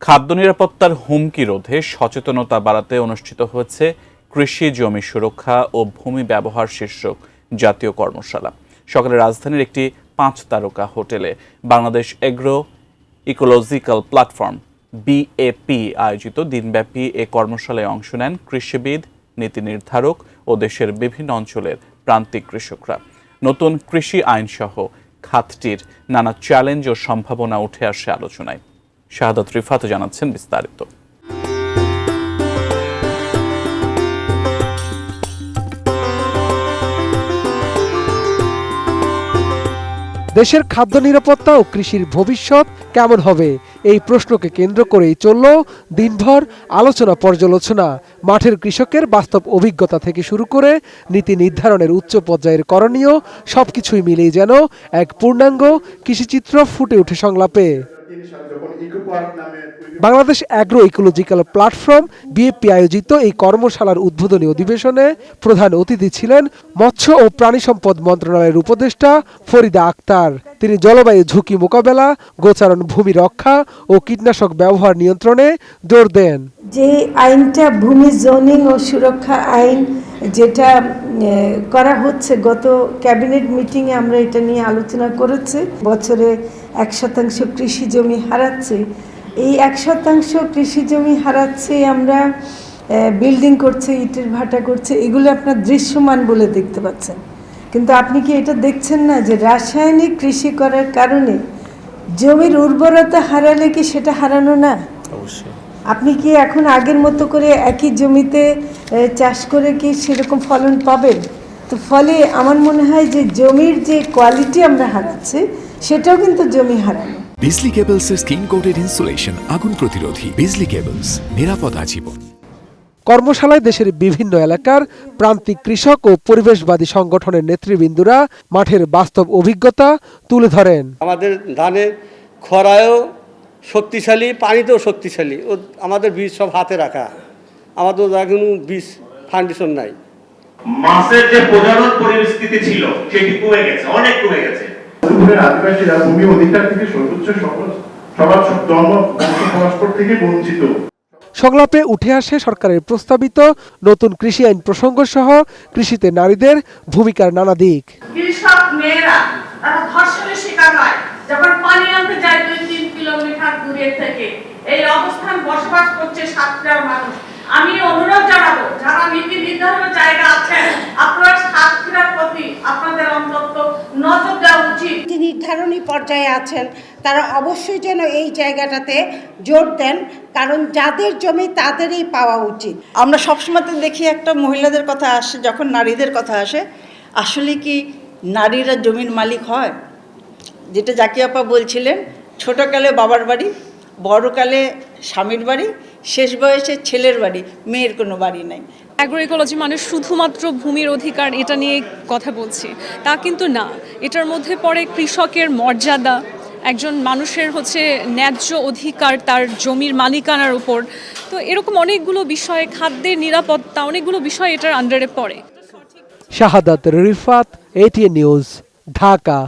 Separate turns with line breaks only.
খাদ্য নিরাপত্তার হুমকি রোধে সচেতনতা বাড়াতে অনুষ্ঠিত হয়েছে কৃষি জমি সুরক্ষা ও ভূমি ব্যবহার শীর্ষক জাতীয় কর্মশালা। সকালে রাজধানীর একটি 5 তারকা হোটেলে Bangladesh agro ecological platform BAP আয়োজিত দিনব্যাপী এ কর্মশালায় অংশ নেন কৃষিবিদ, নীতি নির্ধারক ও দেশের বিভিন্ন অঞ্চলের প্রান্তিক কৃষকরা। নতুন কৃষি আইনসহ খাতটির নানা চ্যালেঞ্জ ও সম্ভাবনা উঠে আসে আলোচনায়। শাহাদাত রিফাত জানাচ্ছেন বিস্তারিত।
দেশের খাদ্য নিরাপত্তা ও কৃষির ভবিষ্যৎ কেমন হবে, এই প্রশ্নকে কেন্দ্র করেই চলল দিনভর আলোচনা পর্যালোচনা। মাঠের কৃষকের বাস্তব অভিজ্ঞতা থেকে শুরু করে নীতি নির্ধারণের উচ্চ পর্যায়ের করণীয় সবকিছুই মিলেই যেন এক পূর্ণাঙ্গ কৃষিচিত্র ফুটে ওঠে সংলাপে। Bangladesh agro ecological platform BAP আয়োজিত এই কর্মশালার উদ্বোধনী অধিবেশনে প্রধান অতিথি ছিলেন মৎস্য ও প্রাণী সম্পদ মন্ত্রণালয়ের উপদেষ্টা ফরিদা আক্তার। তিনি জলবায়ু ঝুঁকি মোকাবেলা, গোচারণ ভূমি রক্ষা ও কীটনাশক ব্যবহার নিয়ন্ত্রণে জোর দেন।
যে আইনটা ভূমি জোনিং ও সুরক্ষা আইন যেটা করা হচ্ছে, গত ক্যাবিনেট মিটিংয়ে আমরা এটা নিয়ে আলোচনা করেছি। বছরে 1% কৃষি জমি হারাচ্ছে। এই 1% কৃষি জমি হারাচ্ছে, আমরা বিল্ডিং করছে, ইটের ভাটা করছে, এগুলো আপনার দৃশ্যমান বলে দেখতে পাচ্ছেন। কিন্তু আপনি কি এটা দেখছেন না যে রাসায়নিক কৃষি করার কারণে জমির উর্বরতা হারালে কি সেটা হারানো না? অবশ্যই। আপনি কি এখন আগের মতো করে একই জমিতে চাষ করে কি সেরকম ফলন পাবেন? তো ফলে আমার মনে হয় যে জমির যে কোয়ালিটি আমরা হারাচ্ছি, সেটাও কিন্তু জমি হারানো।
বিজলি কেবলসের স্কিন কোটেড ইনসুলেশন আগুন প্রতিরোধী। বিজলি কেবলস, নিরাপদ আজীবন।
কর্মশালায় দেশের বিভিন্ন এলাকার প্রান্তিক কৃষক ও পরিবেশবাদী সংগঠনের নেতৃবৃন্দরা মাঠের বাস্তব অভিজ্ঞতা তুলে ধরেন।
আমাদের ধানের খরায়ও শক্তিশালী, পানিতেও শক্তিশালী। ও আমাদের বীজ সব হাতে রাখা, আমাদের কোনো বীজ ফাউন্ডেশন নাই।
মাছের যে প্রজনন পরিস্থিতি ছিল সেটি কমে গেছে, অনেক কমে গেছে।
আদিবাসীরা ভূমি অধিকার থেকে সর্বোচ্চ সবার জন্ম বংশ থেকে বঞ্চিত।
সংলাপে উঠে আসে সরকারের প্রস্তাবিত নতুন কৃষি আইন প্রসঙ্গ সহ কৃষিতে নারীদের ভূমিকার নানা দিক।
কৃষক মেয়েরা তারা ধর্ষণের শিকার হয় যখন পানি আনতে যায় 2-3 কিলোমিটার দূরে থেকে। এই অবস্থান বসবাস করছে সাতক্ষীরার মানুষ। আমি অনুরোধ জানাবো, যারা নীতি নির্ধারণের জায়গা আছেন, আপনারা সাতক্ষীরার প্রতি আপনাদের অন্তত নজর দেওয়া উচিত।
নীতি নির্ধারণী পর্যায়ে আছেন তারা অবশ্যই যেন এই জায়গাটাতে জোর দেন, কারণ যাদের জমি তাদেরই পাওয়া উচিত।
আমরা সবসময় দেখি একটা মহিলাদের কথা আসে, যখন নারীদের কথা আসে, আসলে কি নারীরা জমির মালিক হয়? যেটা জাকিয়া আপা বলছিলেন, ছোটোকালে বাবার বাড়ি, বড়কালে স্বামীর বাড়ি, শেষ বয়সে ছেলের বাড়ি, মেয়ের কোনো বাড়ি নাই।
অ্যাগ্রো ইকোলজি মানে শুধুমাত্র ভূমির অধিকার এটা নিয়ে কথা বলছি তা কিন্তু না। এটার মধ্যে পড়ে কৃষকের মর্যাদা, একজন মানুষের ন্যায্য অধিকার তার জমির মালিকানার উপর। তো এরকম অনেকগুলো বিষয়, খাদ্যের নিরাপত্তা, অনেকগুলো বিষয় এটার আন্ডারে পড়ে।
শাহাদাত রিফাত, ATN নিউজ, ঢাকা।